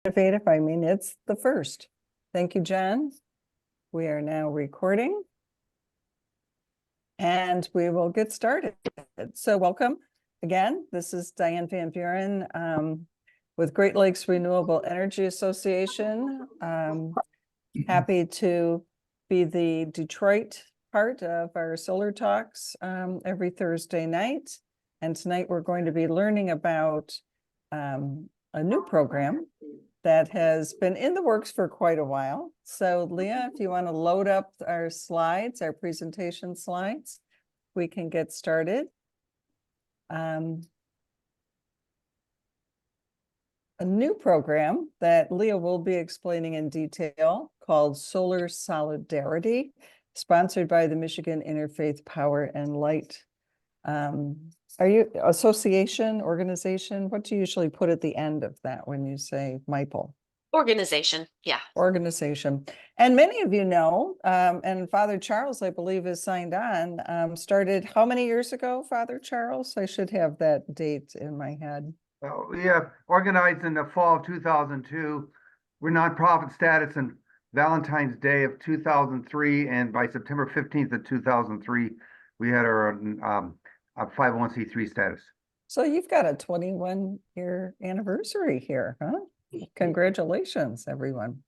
innovative. I mean, it's the first. Thank you, Jen. We are now recording. And we will get started. So welcome again. This is Diane Van Buren with Great Lakes Renewable Energy Association. Happy to be the Detroit part of our solar talks every Thursday night. And tonight we're going to be learning about a new program that has been in the works for quite a while. So Leah, if you want to load up our slides, our presentation slides, we can get started. A new program that Leah will be explaining in detail called Solar Solidarity, sponsored by the Michigan Interfaith Power and Light. Are you association, organization? What do you usually put at the end of that when you say MIPL? Organization, yeah. Organization. And many of you know, and Father Charles, I believe, is signed on, started how many years ago, Father Charles? I should have that date in my head. Yeah, organized in the fall of 2002. We're nonprofit status in Valentine's Day of 2003, and by September 15th of 2003, we had our 501c3 status. So you've got a 21-year anniversary here, huh? Congratulations, everyone.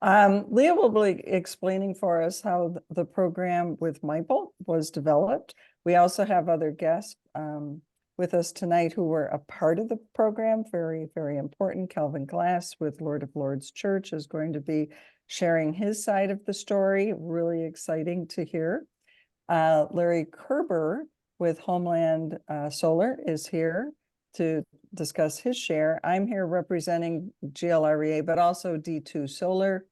Leah will be explaining for us how the program with MIPL was developed. We also have other guests with us tonight who were a part of the program, very, very important. Calvin Glass with Lord of Lords Church is going to be sharing his side of the story. Really exciting to hear. Larry Kerber with Homeland Solar is here to discuss his share. I'm here representing GLREA, but also D2 Solar,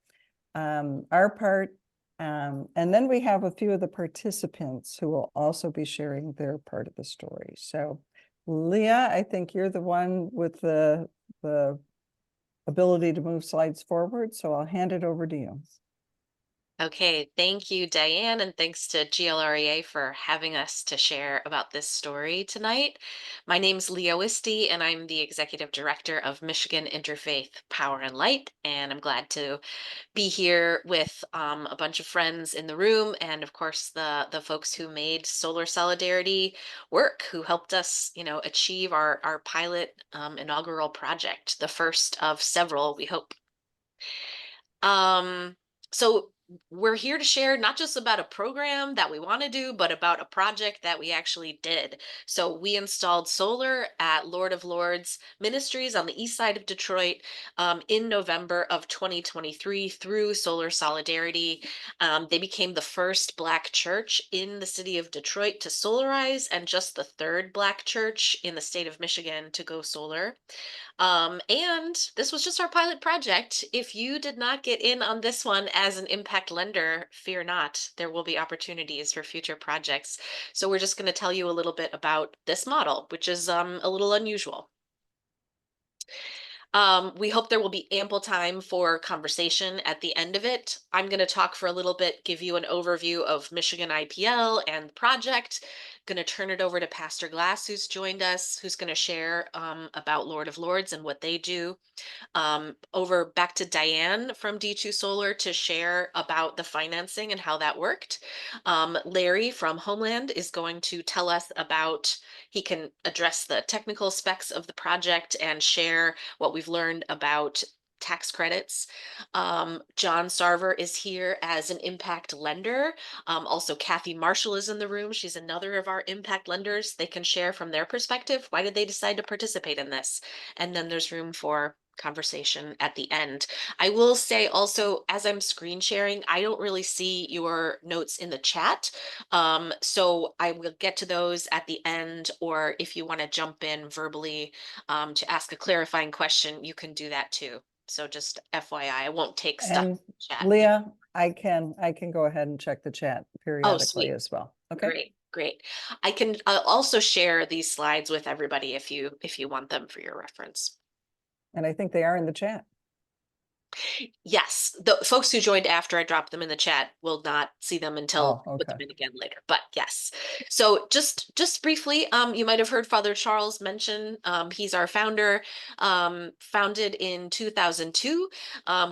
our part. And then we have a few of the participants who will also be sharing their part of the story. So Leah, I think you're the one with the ability to move slides forward. So I'll hand it over to you. Okay, thank you, Diane, and thanks to GLREA for having us to share about this story tonight. My name's Leah Wisty, and I'm the Executive Director of Michigan Interfaith Power and Light, and I'm glad to be here with a bunch of friends in the room, and of course the folks who made Solar Solidarity work, who helped us, achieve our pilot inaugural project, the first of several, we hope. So we're here to share not just about a program that we want to do, but about a project that we actually did. So we installed solar at Lord of Lords Ministries on the east side of Detroit in November of 2023 through Solar Solidarity. They became the first Black church in the city of Detroit to solarize, and just the third Black church in the state of Michigan to go solar. And this was just our pilot project. If you did not get in on this one as an impact lender, fear not, there will be opportunities for future projects. So we're just going to tell you a little bit about this model, which is a little unusual. We hope there will be ample time for conversation at the end of it. I'm going to talk for a little bit, give you an overview of Michigan IPL and the project. Going to turn it over to Pastor Glass, who's joined us, who's going to share about Lord of Lords and what they do. Over back to Diane from D2 Solar to share about the financing and how that worked. Larry from Homeland is going to tell us about, he can address the technical specs of the project and share what we've learned about tax credits. John Sarver is here as an impact lender. Also, Kathy Marshall is in the room. She's another of our impact lenders. They can share from their perspective. Why did they decide to participate in this? And then there's room for conversation at the end. I will say also, as I'm screen sharing, I don't really see your notes in the chat. So I will get to those at the end, or if you want to jump in verbally to ask a clarifying question, you can do that too. So just FYI, I won't take stuff in the chat. Leah, I can go ahead and check the chat periodically as well. Okay. Great. I can also share these slides with everybody if you want them for your reference. And I think they are in the chat. Yes, the folks who joined after I dropped them in the chat will not see them until Oh, I put okay. them in again later. But yes, so just briefly, you might have heard Father Charles mention he's our founder, founded in 2002.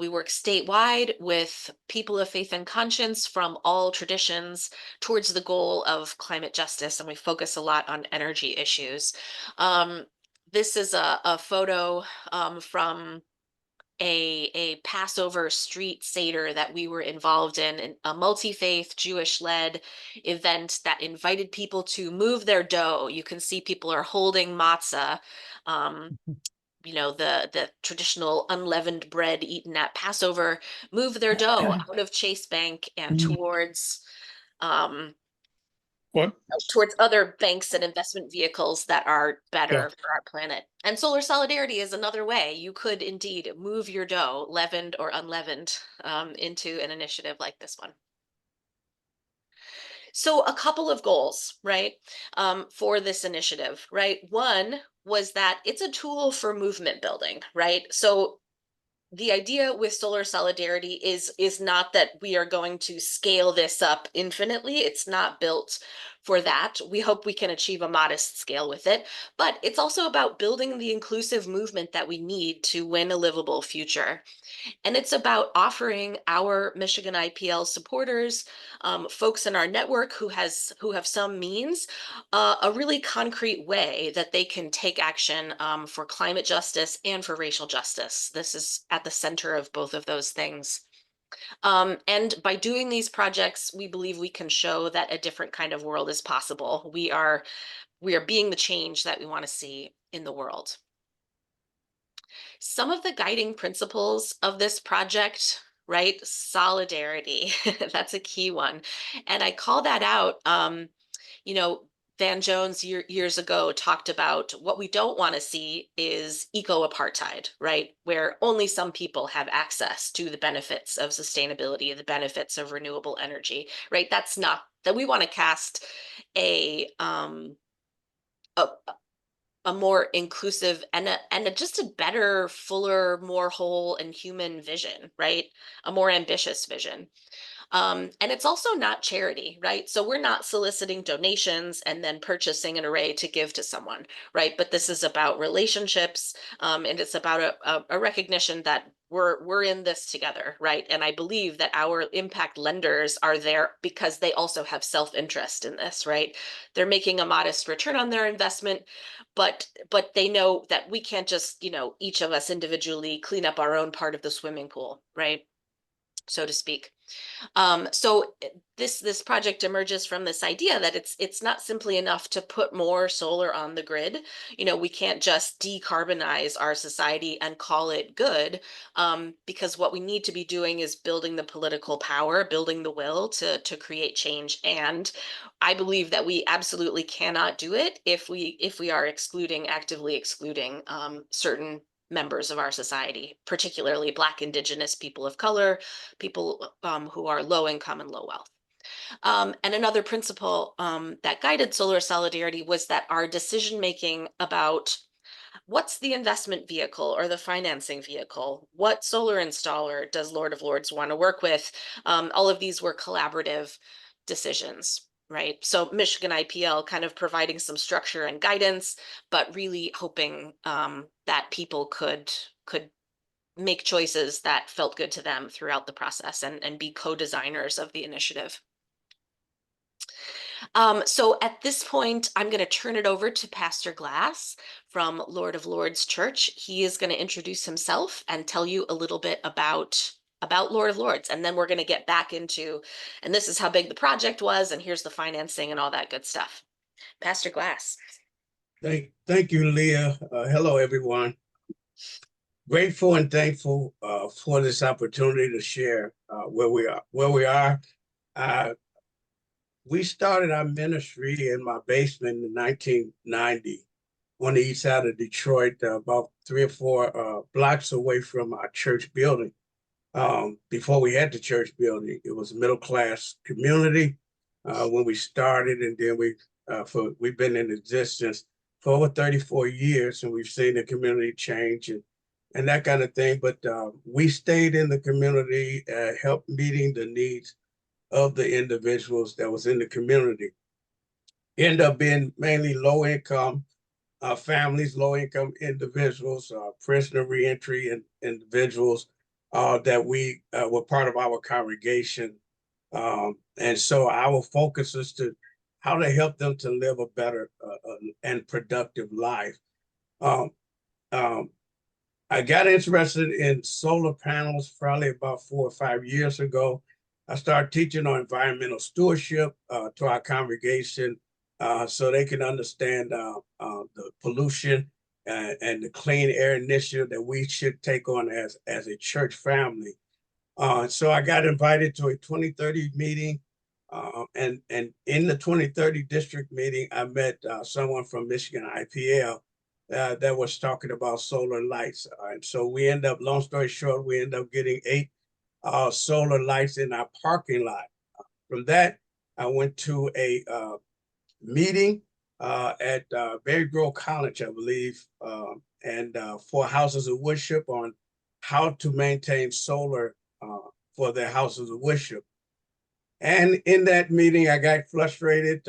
We work statewide with people of faith and conscience from all traditions towards the goal of climate justice, and we focus a lot on energy issues. Um, this is a photo from a Passover street Seder that we were involved in, a multi-faith Jewish-led event that invited people to move their dough. You can see people are holding matzah, you know, the traditional unleavened bread eaten at Passover, move their dough out of Chase Bank and towards What? towards other banks and investment vehicles that are better Yeah. for our planet. And solar solidarity is another way you could indeed move your dough, leavened or unleavened, into an initiative like this one. So a couple of goals, right, for this initiative, right? One was that it's a tool for movement building, right? So the idea with solar solidarity is not that we are going to scale this up infinitely. It's not built for that. We hope we can achieve a modest scale with it, but it's also about building the inclusive movement that we need to win a livable future. And it's about offering our Michigan IPL supporters, folks in our network who have some means, a really concrete way that they can take action for climate justice and for racial justice. This is at the center of both of those things. And by doing these projects, we believe we can show that a different kind of world is possible. We are being the change that we want to see in the world. Some of the guiding principles of this project, right? Solidarity, that's a key one. And I call that out, you know, Van Jones years ago talked about what we don't want to see is eco-apartheid, right? Where only some people have access to the benefits of sustainability, the benefits of renewable energy, right? That's not that we want to cast a, a a more inclusive and just a better, fuller, more whole and human vision, right? A more ambitious vision. And it's also not charity, right? So we're not soliciting donations and then purchasing an array to give to someone, right? But this is about relationships, and it's about a recognition that we're in this together, right? And I believe that our impact lenders are there because they also have self-interest in this, right? They're making a modest return on their investment, but they know that we can't just, you know, each of us individually clean up our own part of the swimming pool, right? So to speak. So this project emerges from this idea that it's not simply enough to put more solar on the grid. You know, we can't just decarbonize our society and call it good, because what we need to be doing is building the political power, building the will to create change. And I believe that we absolutely cannot do it if we are actively excluding certain members of our society, particularly Black, Indigenous, people of color, people who are low income and low wealth. And another principle that guided solar solidarity was that our decision making about what's the investment vehicle or the financing vehicle, what solar installer does Lord of Lords want to work with, all of these were collaborative decisions. Right. So Michigan IPL kind of providing some structure and guidance, but really hoping that people could make choices that felt good to them throughout the process and be co-designers of the initiative. So at this point, I'm going to turn it over to Pastor Glass from Lord of Lords Church. He is going to introduce himself and tell you a little bit about Lord of Lords. And then we're going to get back into, and this is how big the project was, and here's the financing and all that good stuff. Pastor Glass. Thank you, Leah. Hello, everyone. Grateful and thankful for this opportunity to share where we are. We started our ministry in my basement in 1990 on the east side of Detroit, about 3 or 4 blocks away from our church building. Before we had the church building, it was a middle-class community when we started, and then we've been in existence for over 34 years, and we've seen the community change, and and that kind of thing. But we stayed in the community, helped meeting the needs of the individuals that was in the community. End up being mainly low income families, low income individuals, prisoner reentry and individuals that we were part of our congregation. And so our focus is to how to help them to live a better and productive life. Um, um, I got interested in solar panels probably about 4 or 5 years ago. I started teaching on environmental stewardship to our congregation so they can understand the pollution and the clean air initiative that we should take on as a church family. So I got invited to a 2030 meeting. And in the 2030 district meeting, I met someone from Michigan IPL that was talking about solar lights. And so we end up, long story short, we end up getting 8 solar lights in our parking lot. From that, I went to a meeting at Berry Grove College, I believe, and for houses of worship on how to maintain solar for their houses of worship. And in that meeting, I got frustrated.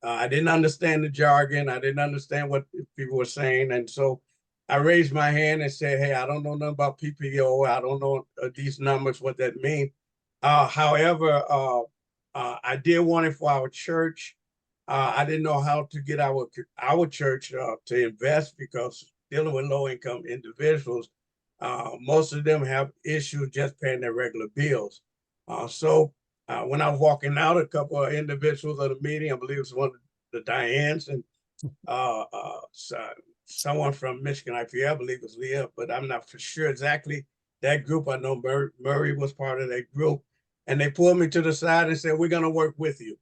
I didn't understand the jargon. I didn't understand what people were saying. And so I raised my hand and said, hey, I don't know nothing about PPO. I don't know these numbers, what that means. However, I did want it for our church. I didn't know how to get our church to invest because dealing with low income individuals, most of them have issues just paying their regular bills. So when I was walking out, a couple of individuals at the meeting, I believe it was one of the Dianes and someone from Michigan IPL, I believe it was Leah, but I'm not for sure exactly that group. I know Murray was part of that group. And they pulled me to the side and said, we're going to work with you.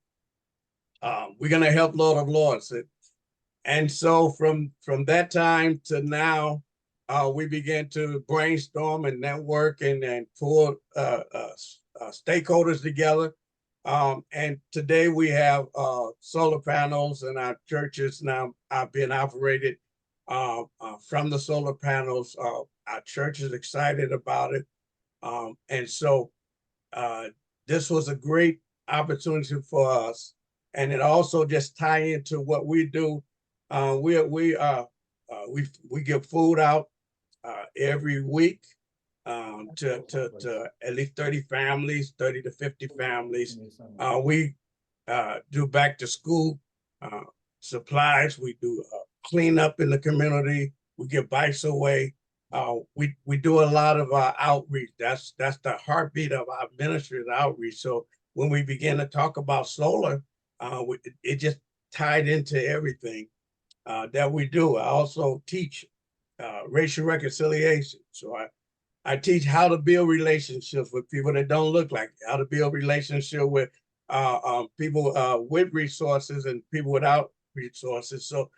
We're going to help Lord of Lords. And so from that time to now, we began to brainstorm and network and pull stakeholders together. And today we have solar panels in our churches now are being operated from the solar panels. Our church is excited about it. And so this was a great opportunity for us. And it also just tie into what we do. We give food out every week to at least 30 families, 30 to 50 families. We do back to school supplies. We do cleanup in the community. We give bikes away. We do a lot of outreach. That's the heartbeat of our ministry, the outreach. So when we begin to talk about solar, it just tied into everything that we do. I also teach racial reconciliation. So I teach how to build relationships with people that don't look like you, how to build relationship with people with resources and people without resources. So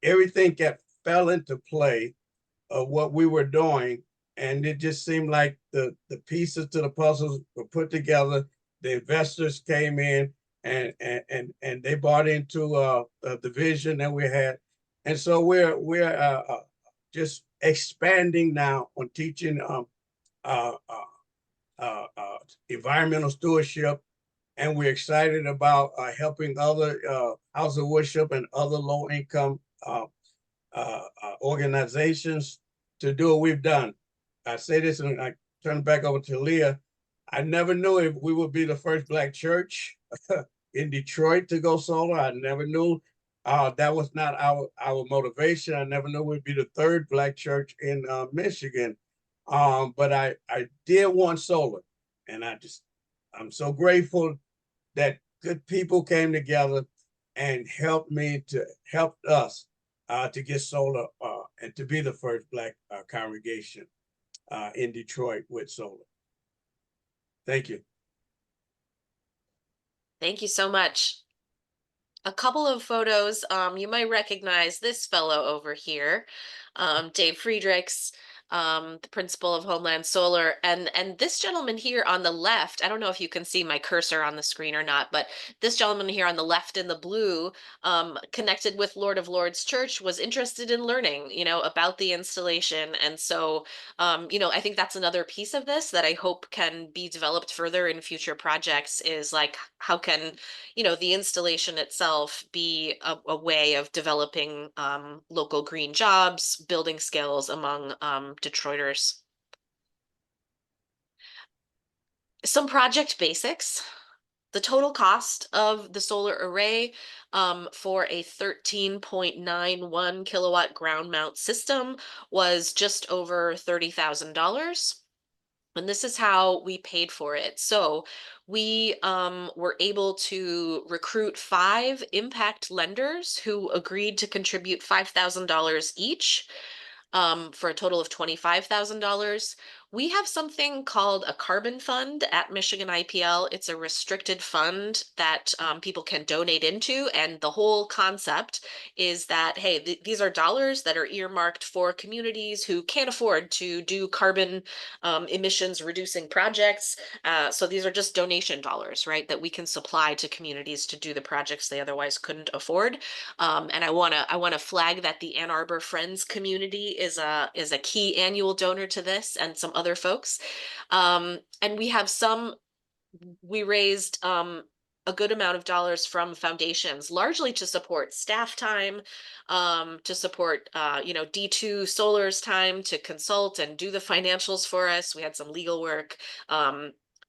everything fell into play of what we were doing. And it just seemed like the pieces to the puzzles were put together. The investors came in and they bought into the vision that we had. And so we're just expanding now on teaching environmental stewardship. And we're excited about helping other house of worship and other low income organizations to do what we've done. I say this and I turn it back over to Leah. I never knew if we would be the first Black church in Detroit to go solar. I never knew that was not our motivation. I never knew we'd be the third Black church in Michigan. But I did want solar, and I'm so grateful that good people came together and helped us to get solar and to be the first Black congregation in Detroit with solar. Thank you. Thank you so much. A couple of photos, you might recognize this fellow over here, Dave Friedrichs. the principal of Homeland Solar. And this gentleman here on the left, I don't know if you can see my cursor on the screen or not, but this gentleman here on the left in the blue, connected with Lord of Lords Church, was interested in learning, about the installation. And so, I think that's another piece of this that I hope can be developed further in future projects, is like, how can, the installation itself be a way of developing local green jobs, building skills among Detroiters. Some project basics. The total cost of the solar array for a 13.91 kilowatt ground mount system was just over $30,000. And this is how we paid for it. So we were able to recruit 5 impact lenders who agreed to contribute $5,000 each, for a total of $25,000. We have something called a carbon fund at Michigan IPL. It's a restricted fund that people can donate into. And the whole concept is that, hey, these are dollars that are earmarked for communities who can't afford to do carbon emissions reducing projects. So these are just donation dollars, right, that we can supply to communities to do the projects they otherwise couldn't afford. And I wanna flag that the Ann Arbor Friends community is a key annual donor to this, and some other folks. And we raised a good amount of dollars from foundations, largely to support staff time, to support D2 Solar's time to consult and do the financials for us. We had some legal work.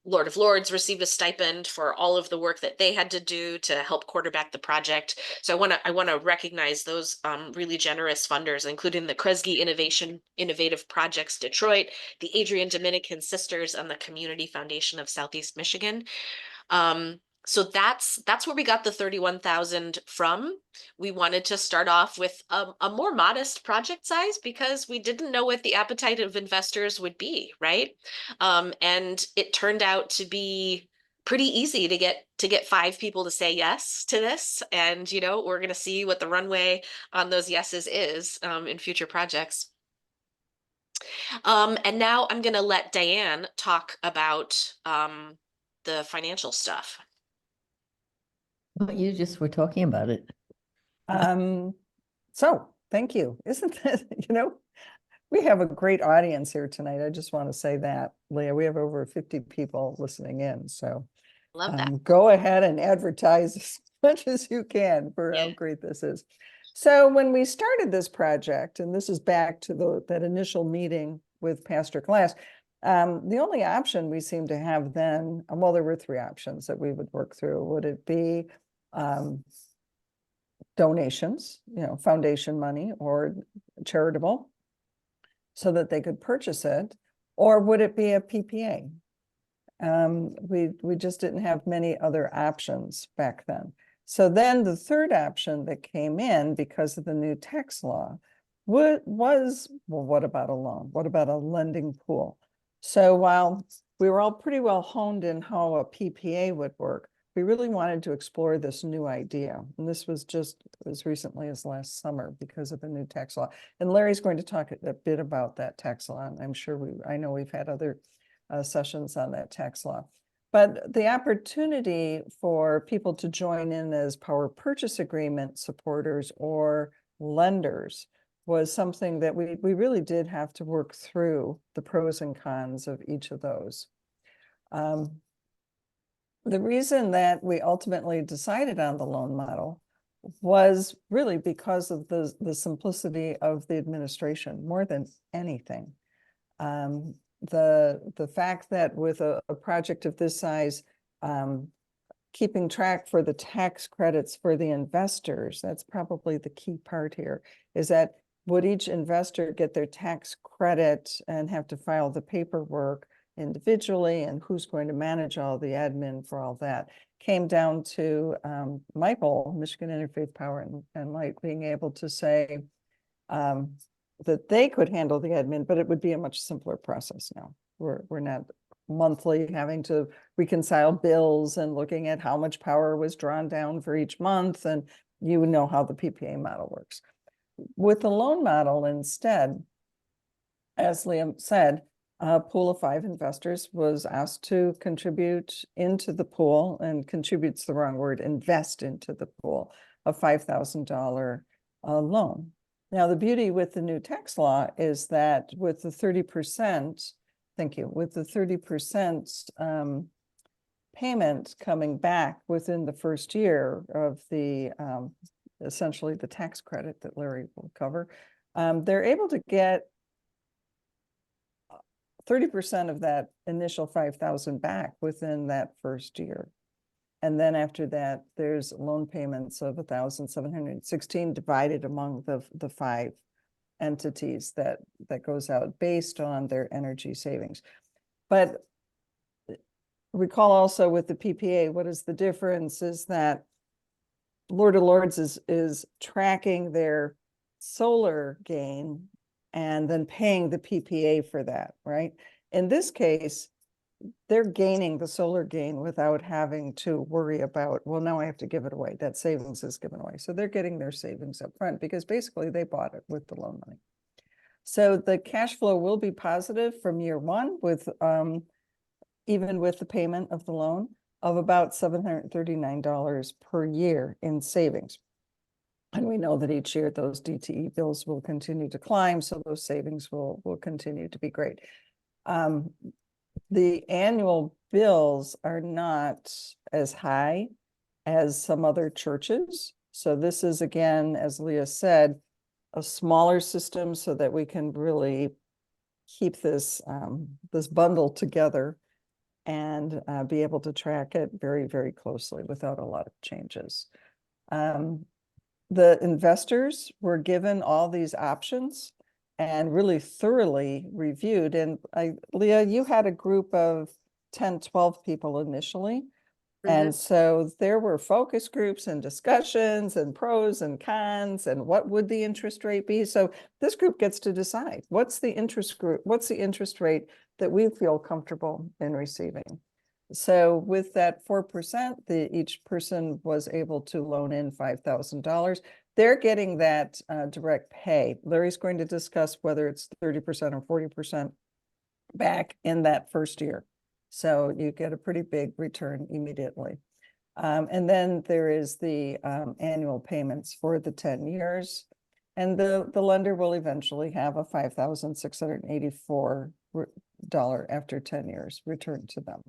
Lord of Lords received a stipend for all of the work that they had to do to help quarterback the project. So I want to recognize those really generous funders, including the Kresge Innovative Projects Detroit, the Adrian Dominican Sisters, and the Community Foundation of Southeast Michigan. So that's where we got the 31,000 from. We wanted to start off with a more modest project size because we didn't know what the appetite of investors would be, right? And it turned out to be pretty easy to get 5 people to say yes to this. And, we're going to see what the runway on those yeses is in future projects. And now I'm going to let Diane talk about the financial stuff. Well, you just were talking about it. So thank you. Isn't that, we have a great audience here tonight. I just want to say that, Leah, we have over 50 people listening in. So Love that. go ahead and advertise as much as you can for how great this is. So when we started this project, and this is back to that initial meeting with Pastor Glass, the only option we seemed to have then, well, there were 3 options that we would work through. Would it be donations, foundation money or charitable, so that they could purchase it, or would it be a PPA? We just didn't have many other options back then. So then the third option that came in because of the new tax law was, well, what about a loan? What about a lending pool? So while we were all pretty well honed in how a PPA would work, we really wanted to explore this new idea. And this was just as recently as last summer because of the new tax law. And Larry's going to talk a bit about that tax law. And I'm sure I know we've had other sessions on that tax law. But the opportunity for people to join in as power purchase agreement supporters or lenders was something that we really did have to work through the pros and cons of each of those. The reason that we ultimately decided on the loan model was really because of the simplicity of the administration more than anything. The fact that with a project of this size, keeping track for the tax credits for the investors, that's probably the key part here, is that would each investor get their tax credit and have to file the paperwork individually, and who's going to manage all the admin for all that, came down to Michael, Michigan Interfaith Power and Light, being able to say that they could handle the admin, but it would be a much simpler process now. We're not monthly having to reconcile bills and looking at how much power was drawn down for each month, and you know how the PPA model works. With the loan model instead, as Liam said, a pool of 5 investors was asked to contribute into the pool, and contribute's the wrong word, invest into the pool, a $5,000 loan. Now, the beauty with the new tax law is that with the 30%, thank you, with the 30% payment coming back within the first year of the essentially the tax credit that Larry will cover, they're able to get 30% of that initial 5,000 back within that first year. And then after that, there's loan payments of 1,716 divided among the 5 entities that goes out based on their energy savings. But recall also with the PPA, what is the difference is that Lord of Lords is tracking their solar gain and then paying the PPA for that, right? In this case, they're gaining the solar gain without having to worry about, well, now I have to give it away. That savings is given away. So they're getting their savings up front because basically they bought it with the loan money. So the cash flow will be positive from year 1 with even with the payment of the loan of about $739 per year in savings. And we know that each year those DTE bills will continue to climb, so those savings will continue to be great. The annual bills are not as high as some other churches. So this is, again, as Leah said, a smaller system so that we can really keep this, this bundle together and be able to track it very, very closely without a lot of changes. The investors were given all these options and really thoroughly reviewed. And Leah, you had a group of 10, 12 people initially. And so there were focus groups and discussions and pros and cons and what would the interest rate be. So this group gets to decide what's the interest rate that we feel comfortable in receiving. So with that 4%, each person was able to loan in $5,000. They're getting that direct pay. Larry's going to discuss whether it's 30% or 40% back in that first year. So you get a pretty big return immediately. And then there is the annual payments for the 10 years. And the lender will eventually have a $5,684 after 10 years returned to them.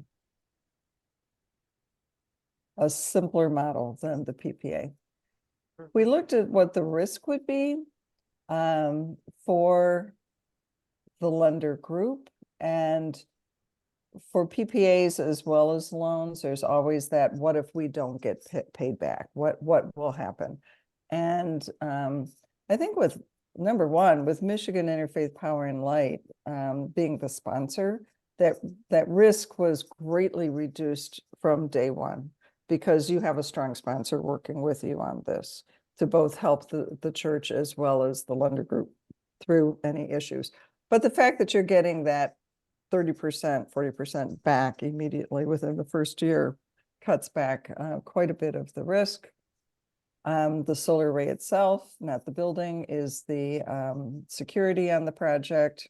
A simpler model than the PPA. We looked at what the risk would be for the lender group, and for PPAs as well as loans, there's always that, what if we don't get paid back? What will happen? And I think with number 1, with Michigan Interfaith Power and Light being the sponsor, that risk was greatly reduced from day 1. Because you have a strong sponsor working with you on this to both help the church as well as the lender group through any issues. But the fact that you're getting that 30%, 40% back immediately within the first year cuts back quite a bit of the risk. The solar array itself, not the building, is the security on the project.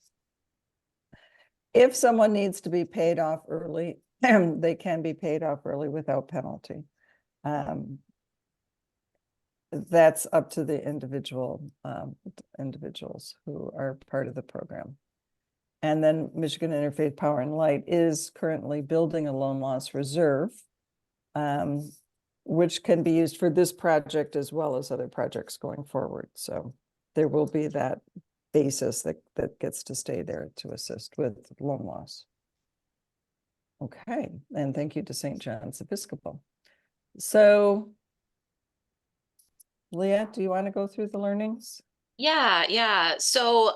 If someone needs to be paid off early, they can be paid off early without penalty. That's up to the individuals who are part of the program. And then Michigan Interfaith Power and Light is currently building a loan loss reserve, which can be used for this project as well as other projects going forward. So there will be that basis that gets to stay there to assist with loan loss. Okay, and thank you to St. John's Episcopal. So, Leah, do you want to go through the learnings? Yeah. So,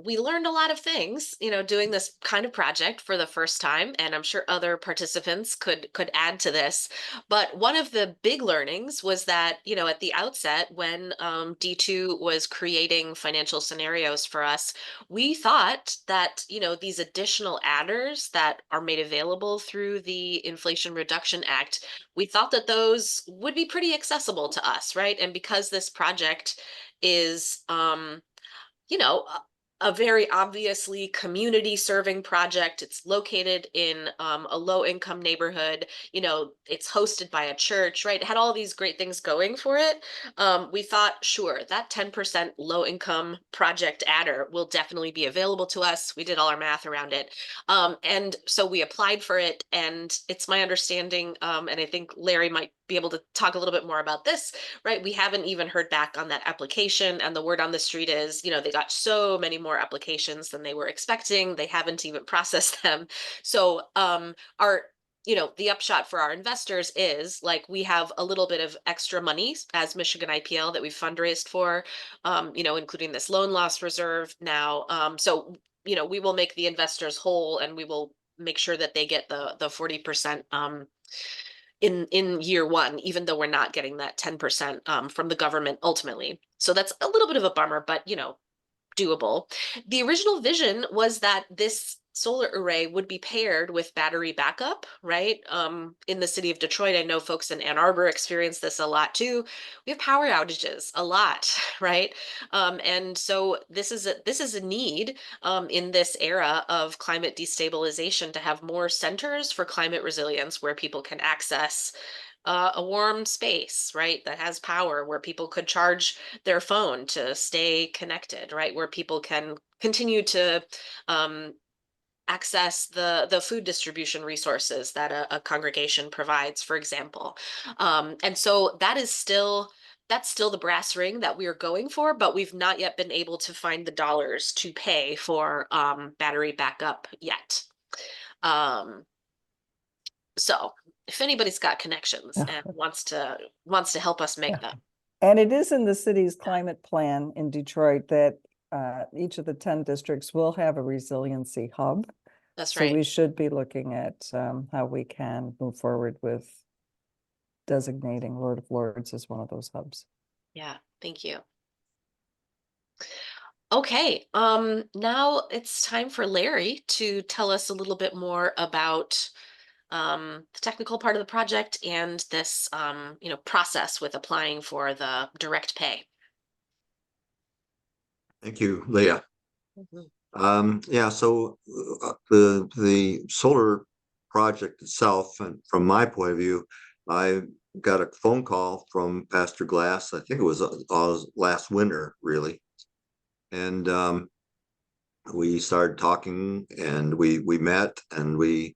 we learned a lot of things, doing this kind of project for the first time, and I'm sure other participants could add to this. But one of the big learnings was that, at the outset, when D2 was creating financial scenarios for us, we thought that, these additional adders that are made available through the Inflation Reduction Act, we thought that those would be pretty accessible to us, right? And because this project is, you know, a very obviously community serving project. It's located in a low income neighborhood. You know, it's hosted by a church, right? It had all these great things going for it. We thought, sure, that 10% low income project adder will definitely be available to us. We did all our math around it. And so we applied for it, and it's my understanding, and I think Larry might be able to talk a little bit more about this, right? We haven't even heard back on that application, and the word on the street is, you know, they got so many more applications than they were expecting. They haven't even processed them. So our you know, the upshot for our investors is like we have a little bit of extra money as Michigan IPL that we've fundraised for, you know, including this loan loss reserve now. So, you know, we will make the investors whole, and we will make sure that they get the 40% in year one, even though we're not getting that 10% from the government ultimately. So that's a little bit of a bummer, but you know, doable. The original vision was that this solar array would be paired with battery backup, right? In the city of Detroit, I know folks in Ann Arbor experience this a lot too. We have power outages a lot, right? And so this is a need in this era of climate destabilization to have more centers for climate resilience where people can access a warm space, right, that has power, where people could charge their phone to stay connected, right, where people can continue to access the food distribution resources that a congregation provides, for example. And so that's still the brass ring that we are going for, but we've not yet been able to find the dollars to pay for battery backup yet. So if anybody's got connections and wants to help us make them. And it is in the city's climate plan in Detroit that each of the 10 districts will have a resiliency hub. That's So right. we should be looking at how we can move forward with designating Lord of Lords as one of those hubs. Yeah, thank you. Okay, now it's time for Larry to tell us a little bit more about the technical part of the project and this you know, process with applying for the direct pay. Thank you, Leah. Mhm. Yeah, so the solar project itself, and from my point of view, I got a phone call from Pastor Glass. I think it was last winter, really, and we started talking, and we met, and we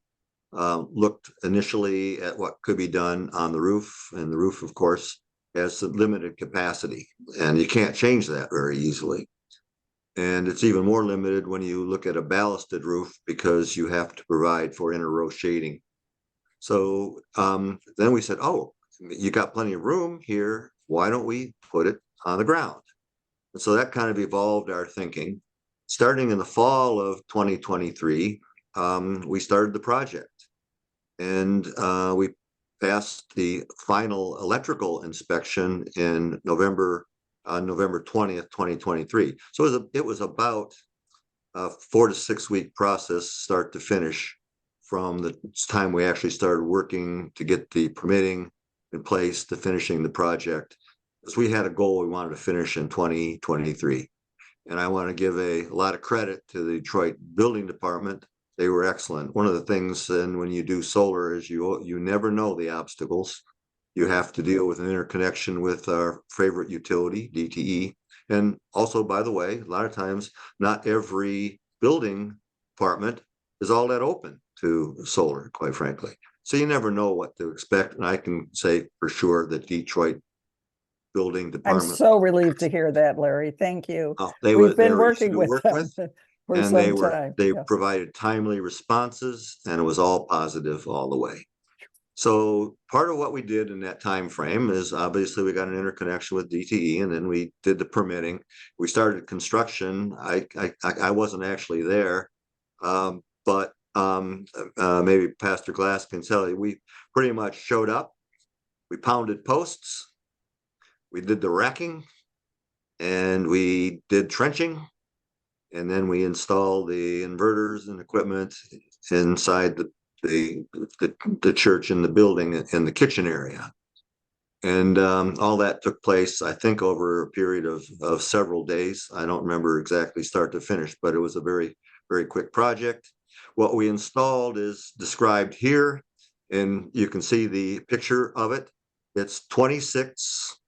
looked initially at what could be done on the roof, and the roof, of course, has some limited capacity, and you can't change that very easily. And it's even more limited when you look at a ballasted roof because you have to provide for inner row shading. So then we said, oh, you got plenty of room here. Why don't we put it on the ground? And so that kind of evolved our thinking. Starting in the fall of 2023, we started the project. And we passed the final electrical inspection in November 20th, 2023. So it was about a 4 to 6 week process, start to finish, from the time we actually started working to get the permitting in place to finishing the project. Because we had a goal we wanted to finish in 2023. And I want to give a lot of credit to the Detroit Building Department. They were excellent. One of the things, and when you do solar, is you never know the obstacles. You have to deal with an interconnection with our favorite utility, DTE. And also, by the way, a lot of times, not every building department is all that open to solar, quite frankly. So you never know what to expect. And I can say for sure that Detroit Building I'm Department, so relieved to hear that, Larry. Thank you. they We've been were easy working to with work them with, for and some time. they Yeah. provided timely responses, and it was all positive all the way. So part of what we did in that time frame is obviously we got an interconnection with DTE, and then we did the permitting. We started construction. I wasn't actually there, but maybe Pastor Glass can tell you. We pretty much showed up. We pounded posts. We did the racking, and we did trenching, and then we installed the inverters and equipment inside the church in the building in the kitchen area. And all that took place, I think, over a period of several days. I don't remember exactly start to finish, but it was a very, very quick project. What we installed is described here, and you can see the picture of it. It's 26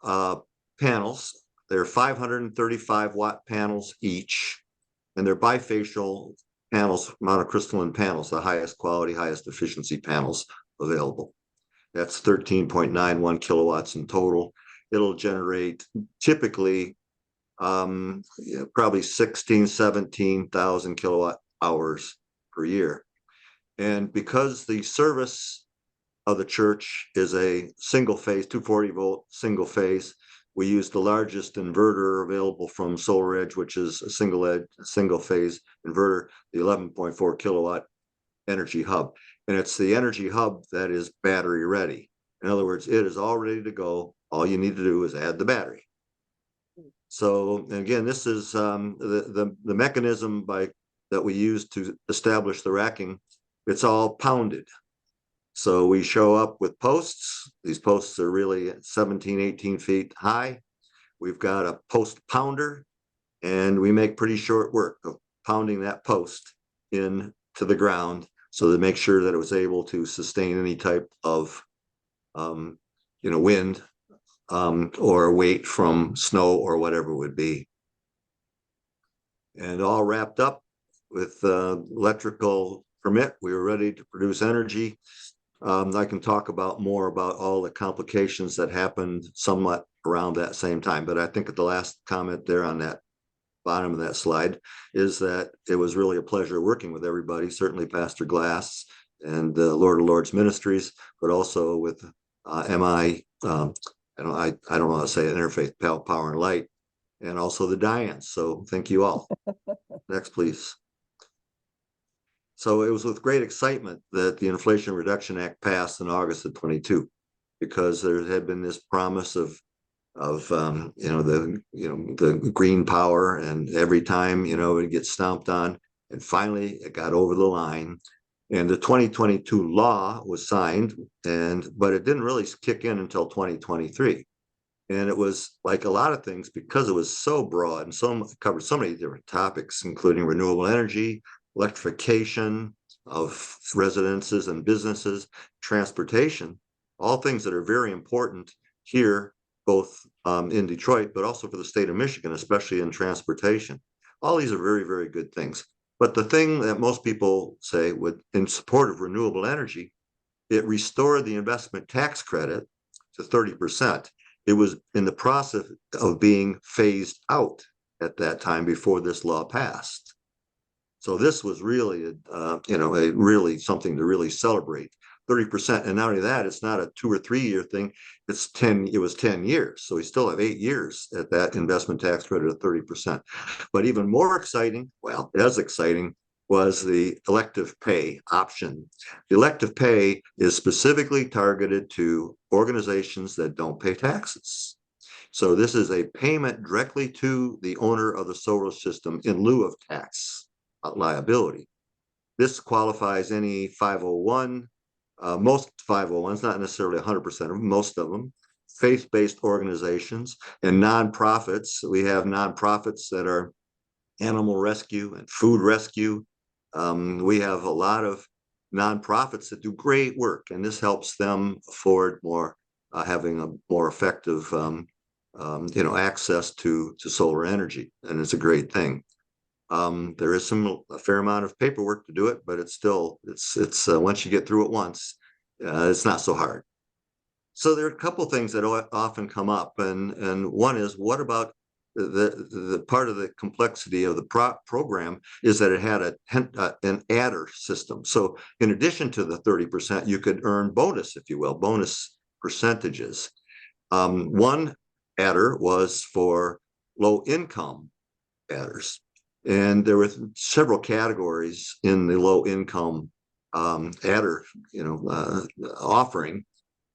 panels. They're 535 watt panels each, and they're bifacial panels, monocrystalline panels, the highest quality, highest efficiency panels available. That's 13.91 kilowatts in total. It'll generate typically probably 17,000 kilowatt hours per year. And because the service of the church is a single phase, 240 volt single phase, we use the largest inverter available from SolarEdge, which is a single phase inverter, the 11.4 kilowatt Energy Hub. And it's the Energy Hub that is battery ready. In other words, it is all ready to go. All you need to do is add the battery. So again, this is the mechanism that we use to establish the racking. It's all pounded. So we show up with posts. These posts are really 17, 18 feet high. We've got a post pounder, and we make pretty short work of pounding that post into the ground, so to make sure that it was able to sustain any type of wind or weight from snow or whatever it would be. And all wrapped up with electrical permit. We were ready to produce energy. I can talk more about all the complications that happened somewhat around that same time, but I think at the last comment there on that bottom of that slide is that it was really a pleasure working with everybody, certainly Pastor Glass and Lord of Lords Ministries, but also with MI, I don't know how to say it, Interfaith Power and Light, and also the Dians. So thank you all. Next, please. So it was with great excitement that the Inflation Reduction Act passed in August of 22, because there had been this promise of the green power, and every time it gets stomped on, and finally it got over the line, and the 2022 law was signed, but it didn't really kick in until 2023. And it was like a lot of things, because it was so broad and covered so many different topics, including renewable energy, electrification of residences and businesses, transportation, all things that are very important here, both in Detroit, but also for the state of Michigan, especially in transportation. All these are very, very good things. But the thing that most people say in support of renewable energy, it restored the investment tax credit to 30%. It was in the process of being phased out at that time before this law passed. So this was really, really something to really celebrate. 30%, and not only that, it's not a 2 or 3 year thing. It was 10 years. So we still have 8 years at that investment tax credit of 30%. But even more exciting, as exciting, was the elective pay option. The elective pay is specifically targeted to organizations that don't pay taxes. So this is a payment directly to the owner of the solar system in lieu of tax liability. This qualifies any 501, most 501s, not necessarily 100% of them, most of them, faith-based organizations and nonprofits. We have nonprofits that are animal rescue and food rescue. We have a lot of nonprofits that do great work, and this helps them afford more, having a more effective, access to solar energy, and it's a great thing. There is a fair amount of paperwork to do it, but it's once you get through it once, it's not so hard. So there are a couple things that often come up, and one is, what about the part of the complexity of the program is that it had an adder system. So in addition to the 30%, you could earn bonus percentages. One adder was for low income adders. And there were several categories in the low income adder, offering.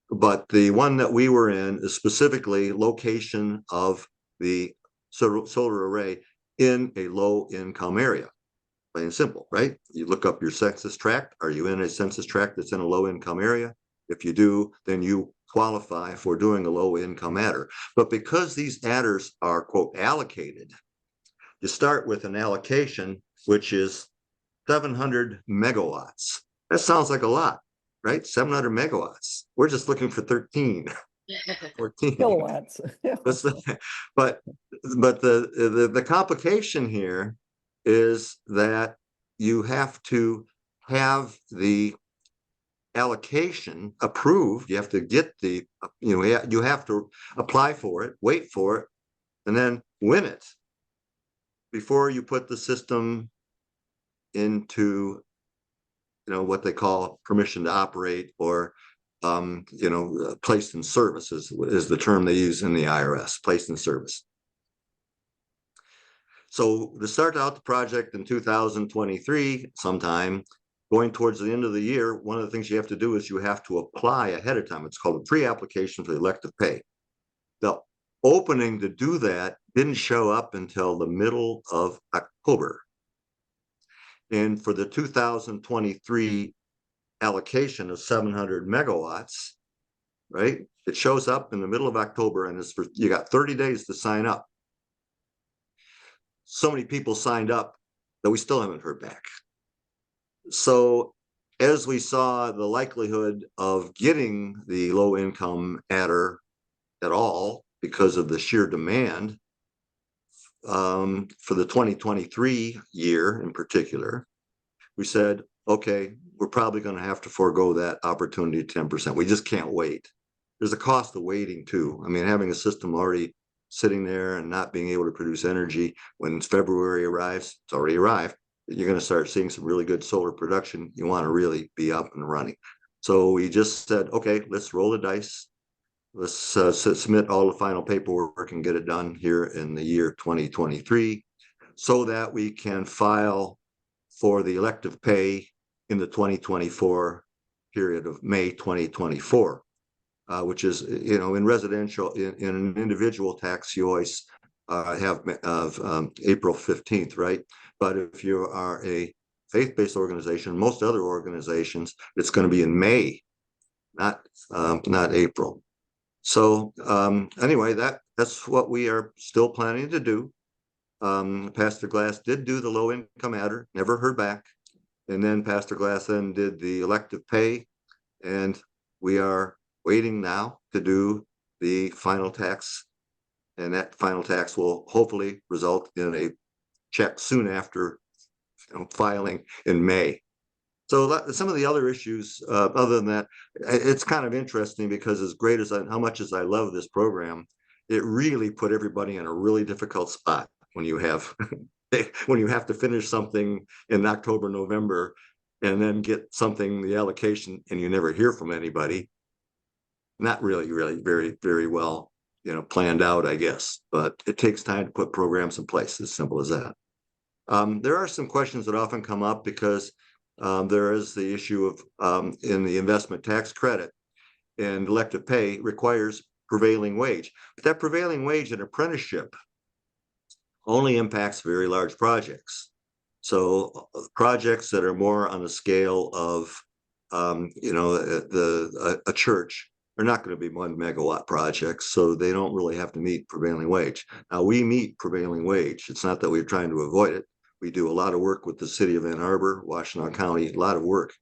But the one that we were in is specifically location of the solar array in a low income area. Plain and simple, right? You look up your census tract. Are you in a census tract that's in a low income area? If you do, then you qualify for doing a low income adder. But because these adders are, quote, allocated, you start with an allocation, which is 700 megawatts. That sounds like a lot, right? 700 megawatts. We're just looking for 13, 14. Kilowatts. But the complication here is that you have to have the allocation approved. You have to get the, you have to apply for it, wait for it, and then win it before you put the system into, what they call permission to operate, or placed in service is the term they use in the IRS, placed in service. So to start out the project in 2023, sometime going towards the end of the year, one of the things you have to do is you have to apply ahead of time. It's called a pre-application for elective pay. The opening to do that didn't show up until the middle of October. And for the 2023 allocation of 700 megawatts, right? It shows up in the middle of October, and you got 30 days to sign up. So many people signed up that we still haven't heard back. So as we saw the likelihood of getting the low income adder at all because of the sheer demand for the 2023 year in particular, we said, okay, we're probably going to have to forego that opportunity 10%. We just can't wait. There's a cost of waiting too. I mean, having a system already sitting there and not being able to produce energy when February arrives, it's already arrived. You're going to start seeing some really good solar production. You want to really be up and running. So we just said, okay, let's roll the dice. Let's submit all the final paperwork and get it done here in the year 2023 so that we can file for the elective pay in the 2024 period of May 2024, which is, in residential, in an individual tax, you always have April 15th, right? But if you are a faith-based organization, most other organizations, it's going to be in May, not April. So anyway, that's what we are still planning to do. Pastor Glass did do the low income adder, never heard back. And then Pastor Glass then did the elective pay, and we are waiting now to do the final tax. And that final tax will hopefully result in a check soon after filing in May. So some of the other issues, other than that, it's kind of interesting because as great as how much as I love this program, it really put everybody in a really difficult spot when you have to finish something in October, November, and then get something, the allocation, and you never hear from anybody. Not really very, very well, planned out, I guess, but it takes time to put programs in place, as simple as that. There are some questions that often come up because there is the issue of in the investment tax credit, and elective pay requires prevailing wage. But that prevailing wage in apprenticeship only impacts very large projects. So projects that are more on the scale of, a church are not going to be 1 megawatt projects, so they don't really have to meet prevailing wage. Now, we meet prevailing wage. It's not that we're trying to avoid it. We do a lot of work with the city of Ann Arbor, Washtenaw County, a lot of work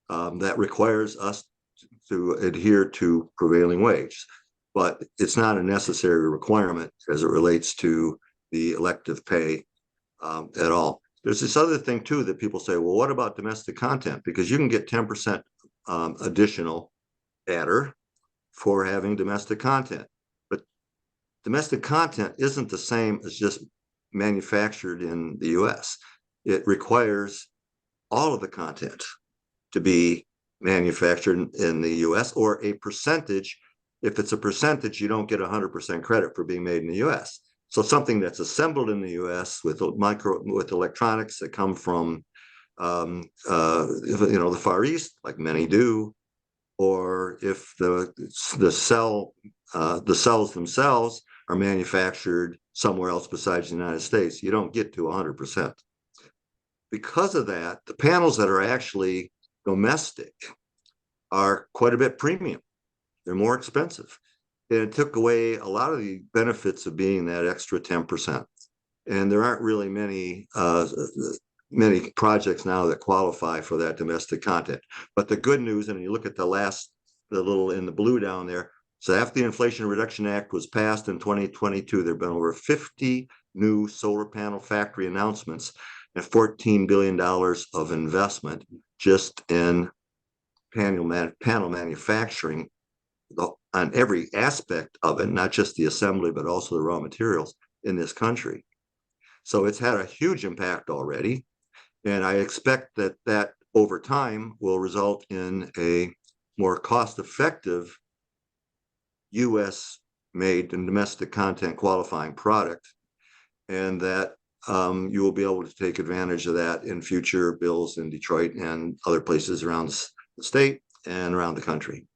that requires us to adhere to prevailing wage. But it's not a necessary requirement as it relates to the elective pay at all. There's this other thing too that people say, well, what about domestic content? Because you can get 10% additional adder for having domestic content. But domestic content isn't the same as just manufactured in the US. It requires all of the content to be manufactured in the US, or a percentage. If it's a percentage, you don't get 100% credit for being made in the US. So something that's assembled in the US with electronics that come from the Far East, like many do, or if the cells themselves are manufactured somewhere else besides the United States, you don't get to 100%. Because of that, the panels that are actually domestic are quite a bit premium. they're more expensive. And it took away a lot of the benefits of being that extra 10%. And there aren't really many projects now that qualify for that domestic content. But the good news, and you look at the little in the blue down there, so after the Inflation Reduction Act was passed in 2022, there have been over 50 new solar panel factory announcements and $14 billion of investment just in panel manufacturing on every aspect of it, not just the assembly, but also the raw materials in this country. So it's had a huge impact already. And I expect that over time will result in a more cost-effective US made and domestic content qualifying product, and that you will be able to take advantage of that in future bills in Detroit and other places around the state and around the country.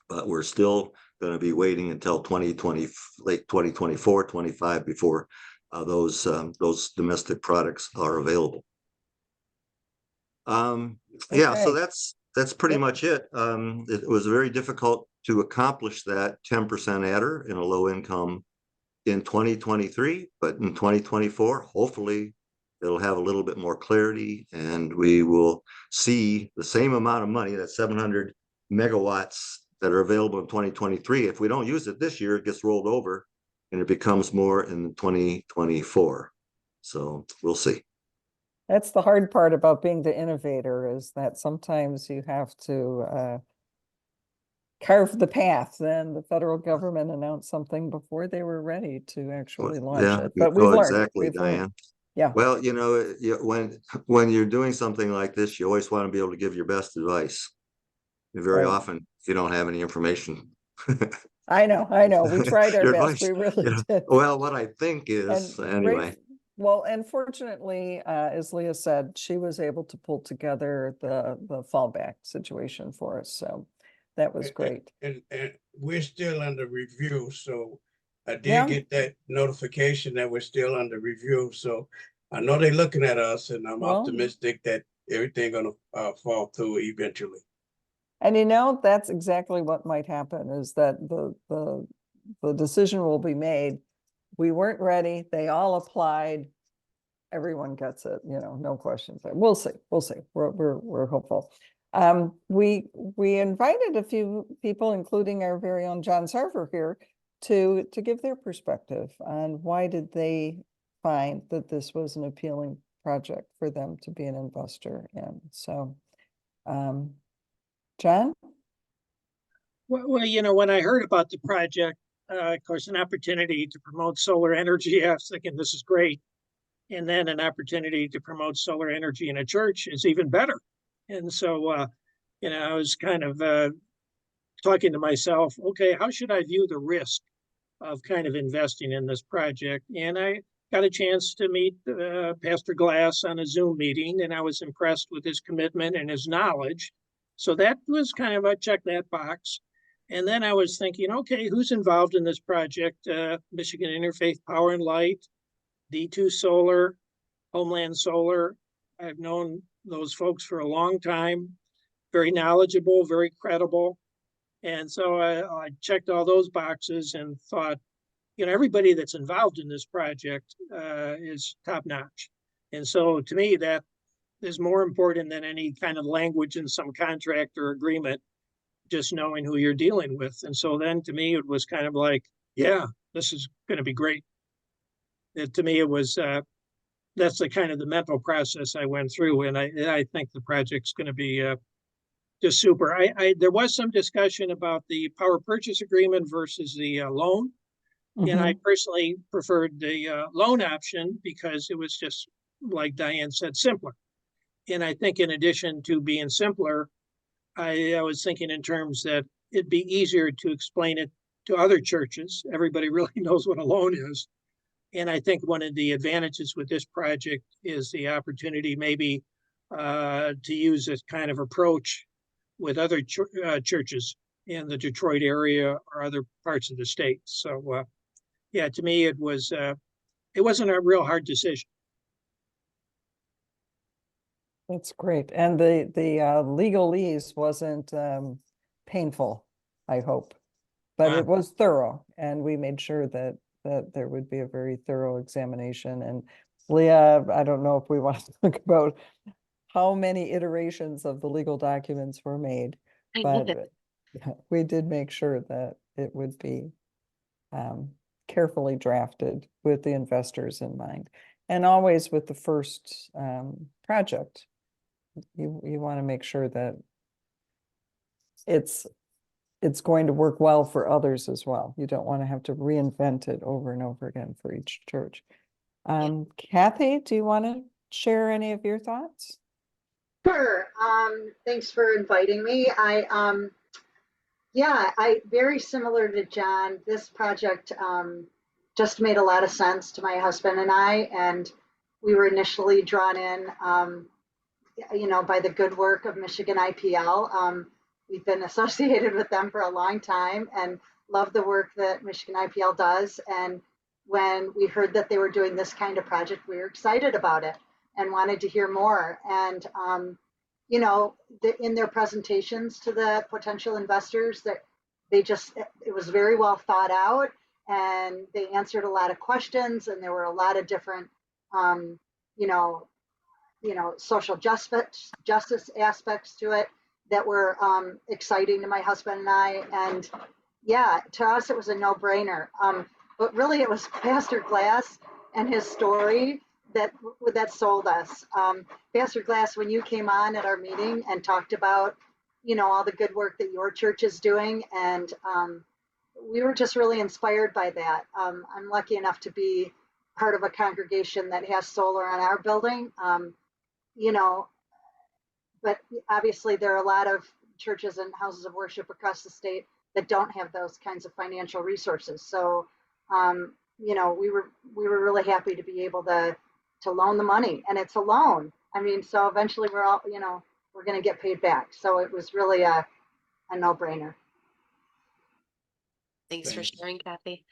But we're still going to be waiting until 2020, late 2024, 25 before those domestic products are available. Yeah, so Okay. that's pretty Yep. much it. It was very difficult to accomplish that 10% adder in a low income in 2023, but in 2024, hopefully it'll have a little bit more clarity and we will see the same amount of money, that 700 megawatts that are available in 2023. If we don't use it this year, it gets rolled over and it becomes more in 2024. So we'll see. That's the hard part about being the innovator, is that sometimes you have to carve the path. Then the federal government announced something before they were ready to actually launch Yeah, it. But we've learned. exactly, We've learned. Diane. Yeah. Well, when you're doing something like this, you always want to be able to give your best advice. And very Right. often you don't have any information. I know. We tried our Your best. advice, We really did. well, what I think is, And anyway, well, and fortunately, as Leah said, she was able to pull together the fallback situation for us. So that was great. And we're still under review, so I Yeah. did get that notification that we're still under review, so I know they're looking at us, and I'm Well- optimistic that everything gonna fall through eventually. And that's exactly what might happen, is that the decision will be made. We weren't ready. They all applied. Everyone gets it, no questions. We'll see. We're hopeful. We invited a few people, including our very own John Sarver here, to give their perspective on why did they find that this was an appealing project for them to be an investor in. So, John? Well, when I heard about the project, of course, an opportunity to promote solar energy, I was thinking this is great. And then an opportunity to promote solar energy in a church is even better. And so, I was kind of talking to myself, okay, how should I view the risk of kind of investing in this project? And I got a chance to meet Pastor Glass on a Zoom meeting, and I was impressed with his commitment and his knowledge. So that was kind of, I checked that box. And then I was thinking, okay, who's involved in this project? Michigan Interfaith Power and Light, D2 Solar, Homeland Solar. I've known those folks for a long time, very knowledgeable, very credible. And so I checked all those boxes and thought, everybody that's involved in this project is top notch. And so to me, that is more important than any kind of language in some contract or agreement, just knowing who you're dealing with. And so then to me, it was kind of like, yeah, this is going to be great. To me, it was, that's the kind of the mental process I went through. And I think the project's going to be just super. There was some discussion about the power purchase agreement versus the loan. And I personally preferred the loan option because it was just, like Diane said, simpler. And I think in addition to being simpler, I was thinking in terms that it'd be easier to explain it to other churches. Everybody really knows what a loan is. And I think one of the advantages with this project is the opportunity maybe to use this kind of approach with other churches in the Detroit area or other parts of the state. So, yeah, to me, it wasn't a real hard decision. That's great. And the legalese wasn't painful I hope. But Wow. it was thorough, and we made sure that there would be a very thorough examination. And Leah, I don't know if we want to talk about how many iterations of the legal documents were made, I know but that. we did make sure that it would be carefully drafted with the investors in mind, and always with the first project. You want to make sure that it's going to work well for others as well. You don't want to have to reinvent it over and over again for each church. Kathy, do you want to share any of your thoughts? Sure. Thanks for inviting me. I very similar to John. This project just made a lot of sense to my husband and I, and we were initially drawn in, by the good work of Michigan IPL. We've been associated with them for a long time and love the work that Michigan IPL does. And when we heard that they were doing this kind of project, we were excited about it and wanted to hear more. And in their presentations to the potential investors, that it was very well thought out, and they answered a lot of questions, and there were a lot of different social justice aspects to it that were exciting to my husband and I. And yeah, to us it was a no-brainer. But really it was Pastor Glass and his story that sold us. Pastor Glass, when you came on at our meeting and talked about, all the good work that your church is doing, and we were just really inspired by that. I'm lucky enough to be part of a congregation that has solar on our building. But obviously there are a lot of churches and houses of worship across the state that don't have those kinds of financial resources. So, we were really happy to be able to loan the money, and it's a loan. I mean, so eventually we're going to get paid back. So it was really a no-brainer. Thanks for Thanks. sharing, Kathy.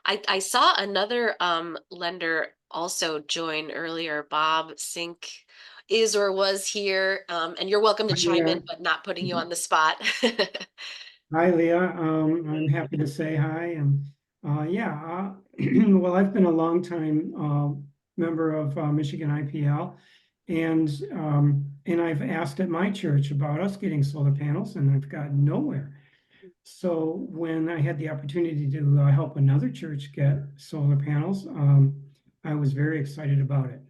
I saw another lender also join earlier. Bob Sink is or was here, and you're welcome to chime in, but not putting you on the spot. Hi, Leah. I'm happy to say hi. And well, I've been a longtime member of Michigan IPL, and I've asked at my church about us getting solar panels, and I've gotten nowhere. So when I had the opportunity to help another church get solar panels, I was very excited about it.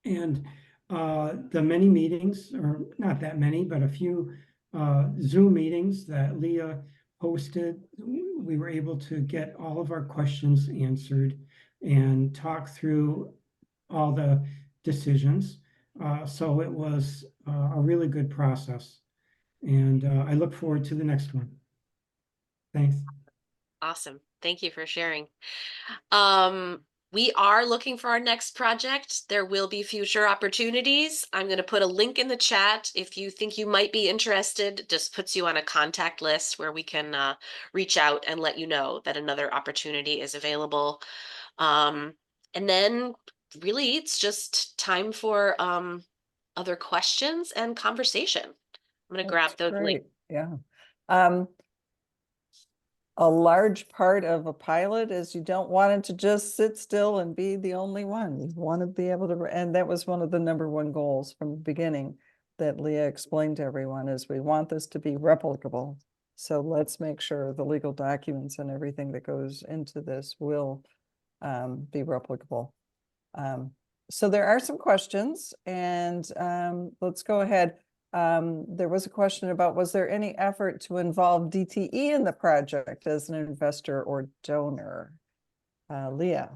And the many meetings, or not that many, but a few Zoom meetings that Leah hosted, we were able to get all of our questions answered and talk through all the decisions. So it was a really good process. And I look forward to the next one. Thanks. Awesome. Thank you for sharing. We are looking for our next project. There will be future opportunities. I'm going to put a link in the chat. If you think you might be interested, just puts you on a contact list where we can reach out and let you know that another opportunity is available. And then really it's just time for other questions and conversation. I'm going to grab those links. Yeah. A large part of a pilot is you don't want it to just sit still and be the only one. You want to be able to, and that was one of the #1 goals from the beginning that Leah explained to everyone, is we want this to be replicable. So let's make sure the legal documents and everything that goes into this will be replicable. So there are some questions, and let's go ahead. There was a question about, was there any effort to involve DTE in the project as an investor or donor? Leah.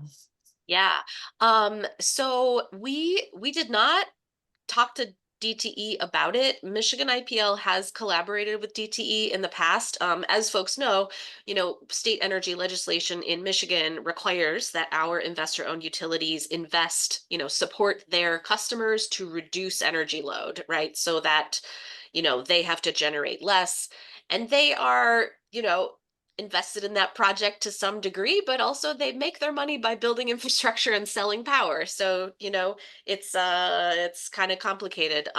Yeah. So we did not talk to DTE about it. Michigan IPL has collaborated with DTE in the past. As folks know, state energy legislation in Michigan requires that our investor-owned utilities invest, support their customers to reduce energy load, right? So that, they have to generate less. And they are, invested in that project to some degree, but also they make their money by building infrastructure and selling power. So, it's kind of complicated.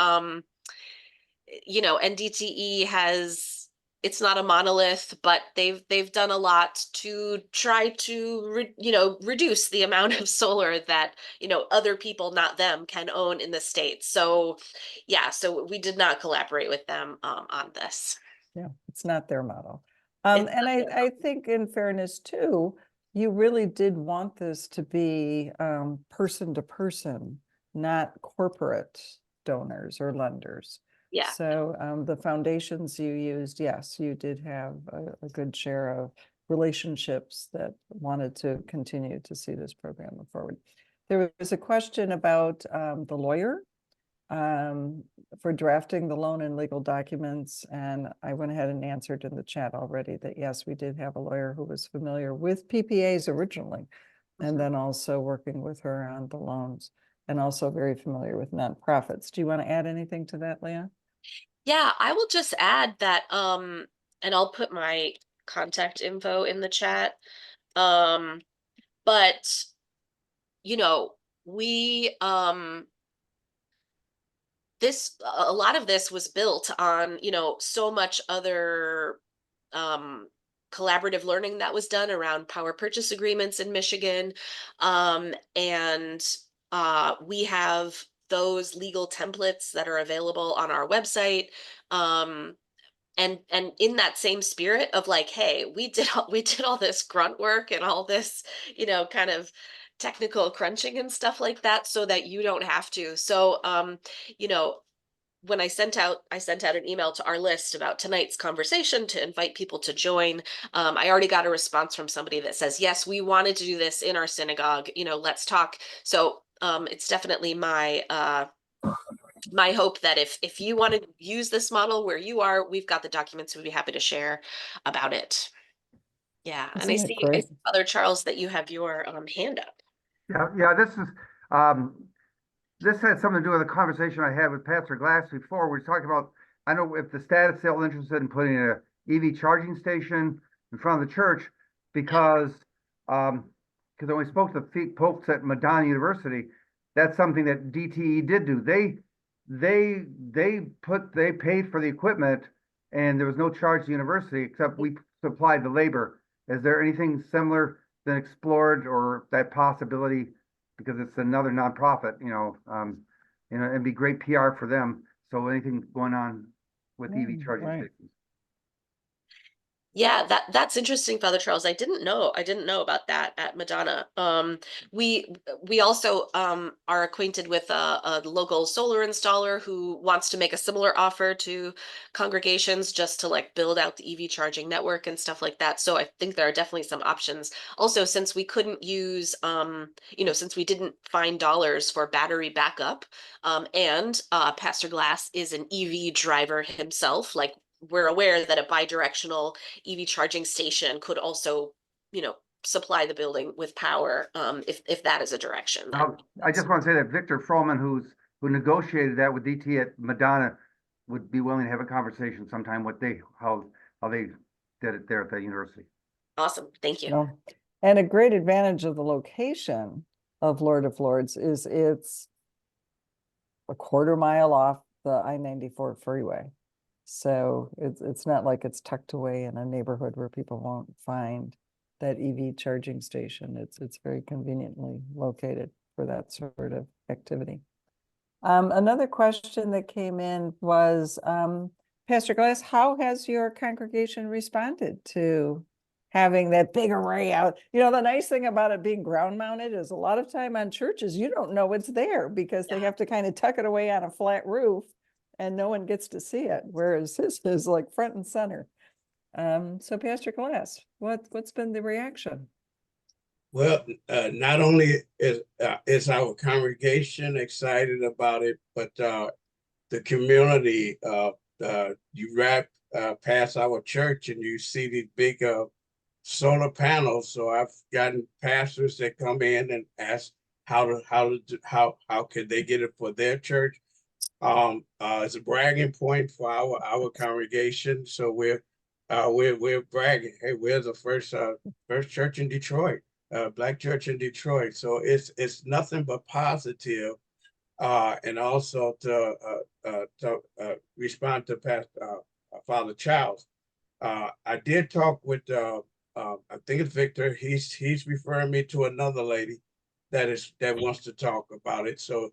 NDTE has it's not a monolith, but they've done a lot to try to reduce the amount of solar that other people, not them, can own in the state. So yeah, so we did not collaborate with them on this. Yeah, it's not their model. It's And not their I think in fairness too, you really did want this to be person to person, not corporate donors or lenders. Yeah. So the foundations you used, yes, you did have a good share of relationships that wanted to continue to see this program move forward. There was a question about the lawyer for drafting the loan and legal documents. And I went ahead and answered in the chat already that yes, we did have a lawyer who was familiar with PPAs originally, and then also working with her on the loans, and also very familiar with nonprofits. Do you want to add anything to that, Leah? Yeah, I will just add that, and I'll put my contact info in the chat. But we a lot of this was built on, so much other collaborative learning that was done around power purchase agreements in Michigan. And we have those legal templates that are available on our website. And in that same spirit of like, hey, we did all this grunt work and all this, kind of technical crunching and stuff like that, so that you don't have to. So when I sent out an email to our list about tonight's conversation to invite people to join. I already got a response from somebody that says, yes, we wanted to do this in our synagogue, let's talk. So it's definitely my hope that if you want to use this model where you are, we've got the documents. We'd be happy to share about it. Yeah. And I Isn't it see, great? Father Charles, that you have your hand up. Yeah, this had something to do with a conversation I had with Pastor Glass before. We talked about, I know if the state's still interested in putting a EV charging station in front of the church, because when we spoke to the folks at Madonna University, that's something that DTE did do. They paid for the equipment, and there was no charge to the university except we supplied the labor. Is there anything similar been explored, or that possibility? Because it's another nonprofit, it'd be great PR for them. So anything going on with EV charging right. stations? Yeah, that's interesting, Father Charles. I didn't know about that at Madonna. We also are acquainted with a local solar installer who wants to make a similar offer to congregations just to like build out the EV charging network and stuff like that. So I think there are definitely some options. Also, since we couldn't use, since we didn't find dollars for battery backup, and Pastor Glass is an EV driver himself, like we're aware that a bidirectional EV charging station could also, supply the building with power, if that is a direction. I just want to say that Victor Froman, who negotiated that with DT at Madonna, would be willing to have a conversation sometime how they did it there at the university. Awesome, thank you. No. And a great advantage of the location of Lord of Lords is it's a quarter mile off the I-94 freeway. So it's not like it's tucked away in a neighborhood where people won't find that EV charging station. It's very conveniently located for that sort of activity. Another question that came in was, Pastor Glass, how has your congregation responded to having that big array out? The nice thing about it being ground mounted is a lot of time on churches, you don't know it's there because they have to kind of tuck it away on a flat roof and no one gets to see it, whereas this is like front and center. So Pastor Glass, what's been the reaction? Well, not only is our congregation excited about it, but the community, you ride past our church and you see these big solar panels. So I've gotten pastors that come in and ask how could they get it for their church. It's a bragging point for our congregation. So we're bragging. Hey, we're the first church in Detroit, Black church in Detroit. So it's nothing but positive. And also to respond to Father Charles, I did talk with, I think it's Victor. He's referring me to another lady that wants to talk about it. So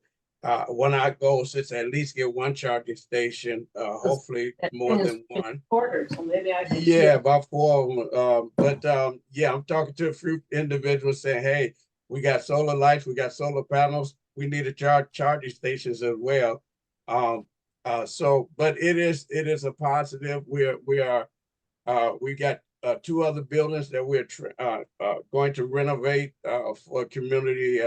when I go, since at least get one charging station, hopefully more than one. Quarter, so maybe I can. Yeah, about 4 of them. Yeah, I'm talking to a few individuals saying, hey, we got solar lights, we got solar panels, we need to charge charging stations as well. But it is a positive. We got 2 other buildings that we're going to renovate for community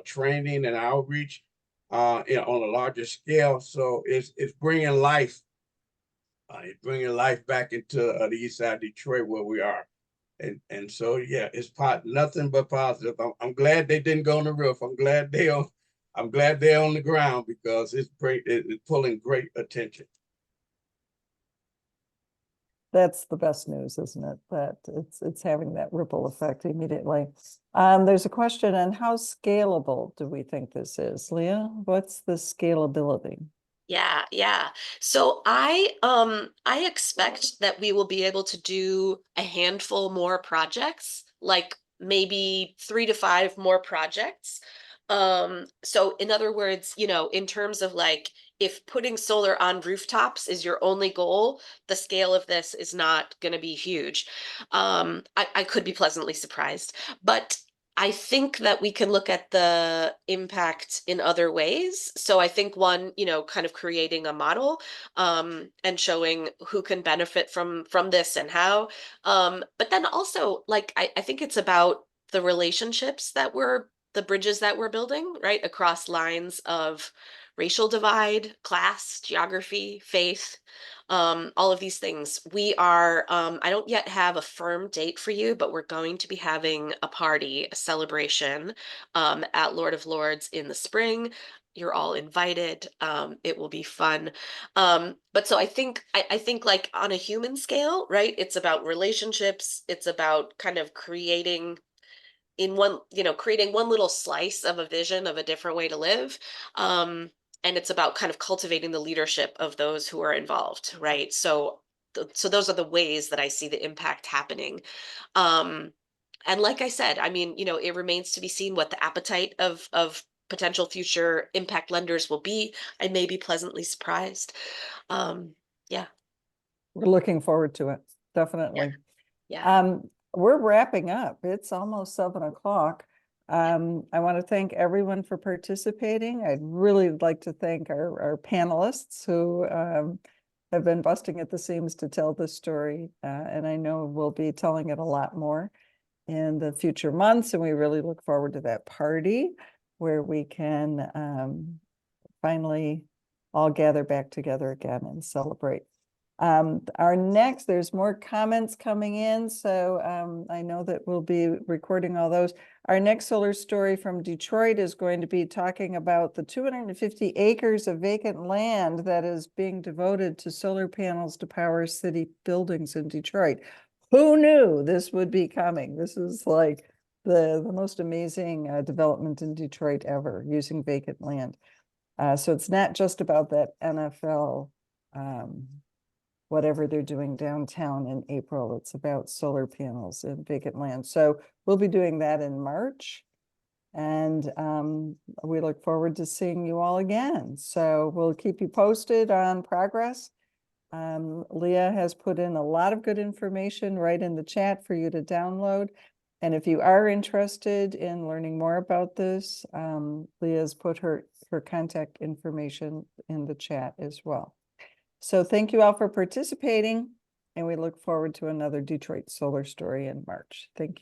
training and outreach on a larger scale. So it's bringing life. It's bringing life back into the east side of Detroit where we are. And so, yeah, it's nothing but positive. I'm glad they didn't go on the roof. I'm glad they're on the ground because it's pulling great attention. That's the best news, isn't it? That it's having that ripple effect immediately. There's a question on how scalable do we think this is? Leah, what's the scalability? Yeah. So I expect that we will be able to do a handful more projects, like maybe 3 to 5 more projects. So in other words, in terms of like if putting solar on rooftops is your only goal, the scale of this is not going to be huge. I could be pleasantly surprised, but I think that we can look at the impact in other ways. So I think one, kind of creating a model and showing who can benefit from this and how. But then also, like, I think it's about the relationships the bridges that we're building, right, across lines of racial divide, class, geography, faith, all of these things. We are, I don't yet have a firm date for you, but we're going to be having a party, a celebration at Lord of Lords in the spring. You're all invited. It will be fun. But so I think like on a human scale, right? It's about relationships. It's about kind of creating creating one little slice of a vision of a different way to live. And it's about kind of cultivating the leadership of those who are involved, right? So those are the ways that I see the impact happening. And like I said, I mean, it remains to be seen what the appetite of potential future impact lenders will be. I may be pleasantly surprised. Yeah. We're looking forward to it, definitely. Yeah. We're wrapping up. It's almost 7 o'clock. I want to thank everyone for participating. I'd really like to thank our panelists who have been busting at the seams to tell this story. And I know we'll be telling it a lot more in the future months. And we really look forward to that party where we can finally all gather back together again and celebrate. There's more comments coming in, so I know that we'll be recording all those. Our next solar story from Detroit is going to be talking about the 250 acres of vacant land that is being devoted to solar panels to power city buildings in Detroit. Who knew this would be coming? This is like the most amazing development in Detroit ever, using vacant land. So it's not just about that NFL whatever they're doing downtown in April. It's about solar panels and vacant land. So we'll be doing that in March. And we look forward to seeing you all again. So we'll keep you posted on progress. Leah has put in a lot of good information right in the chat for you to download. And if you are interested in learning more about this, Leah's put her contact information in the chat as well. So thank you all for participating, and we look forward to another Detroit Solar Story in March. Thank you.